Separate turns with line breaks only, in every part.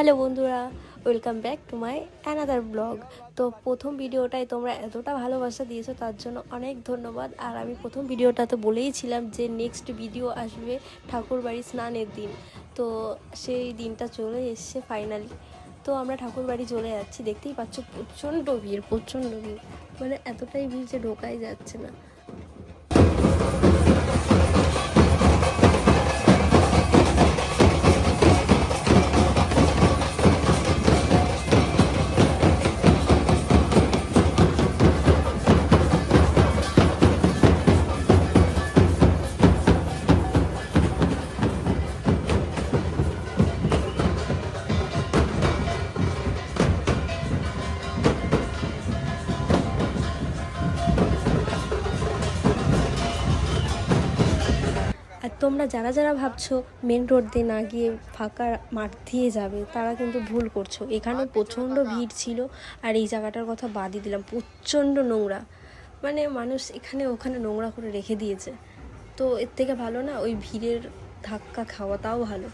Hello বন্ধুরা, welcome back to my another blog. তো প্রথম ভিডিওটায় তোমরা এতটা ভালোবাসা দিয়েছো, তার জন্য অনেক ধন্যবাদ। আর আমি প্রথম ভিডিওটাতে বলেইছিলাম যে নেক্সট ভিডিও আসবে ঠাকুরবাড়ি স্নানের দিন। তো সেই দিনটা চলে এসছে ফাইনালি। তো আমরা ঠাকুরবাড়ি চলে যাচ্ছি, দেখতেই পাচ্ছ প্রচণ্ড ভিড়, মানে এতটাই ভিড় যে ঢোকাই যাচ্ছে না। আর তোমরা যারা যারা ভাবছো মেন রোড দিয়ে না গিয়ে ফাঁকা মাঠ দিয়ে যাবে, তারা কিন্তু ভুল করছো। এখানে প্রচণ্ড ভিড় ছিল। আর এই জায়গাটার কথা বাদই দিলাম, প্রচণ্ড নোংরা, মানে মানুষ এখানে ওখানে নোংরা করে রেখে দিয়েছে। তো এর থেকে ভালো না ওই ভিড়ের ধাক্কা খাওয়াটাও ভালো।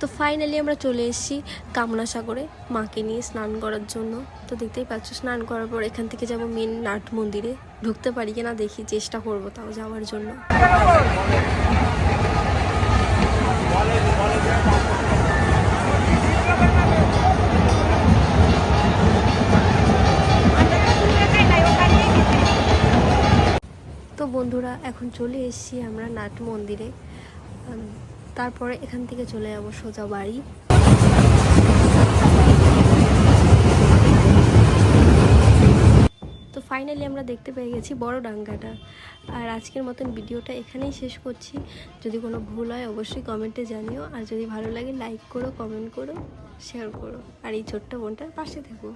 তো ফাইনালি আমরা চলে এসেছি কামনা সাগরে মাকে নিয়ে স্নান করার জন্য। তো দেখতেই পাচ্ছ, স্নান করার পর এখান থেকে যাব মেন নাট মন্দিরে। ঢুকতে পারি কিনা দেখি, চেষ্টা করবো তাও যাওয়ার জন্য। তো বন্ধুরা, এখন চলে এসেছি আমরা নাট মন্দিরে। তারপরে এখান থেকে চলে যাবো সোজা বাড়ি। তো ফাইনালি আমরা দেখতে পেয়ে গেছি বড় ডাঙ্গাটা। আর আজকের মতন ভিডিওটা এখানেই শেষ করছি। যদি কোনো ভুল হয় অবশ্যই কমেন্টে জানিও। আর যদি ভালো লাগে লাইক করো, কমেন্ট করো, শেয়ার করো। আর এই ছোট্ট বোনটার পাশে থেকো।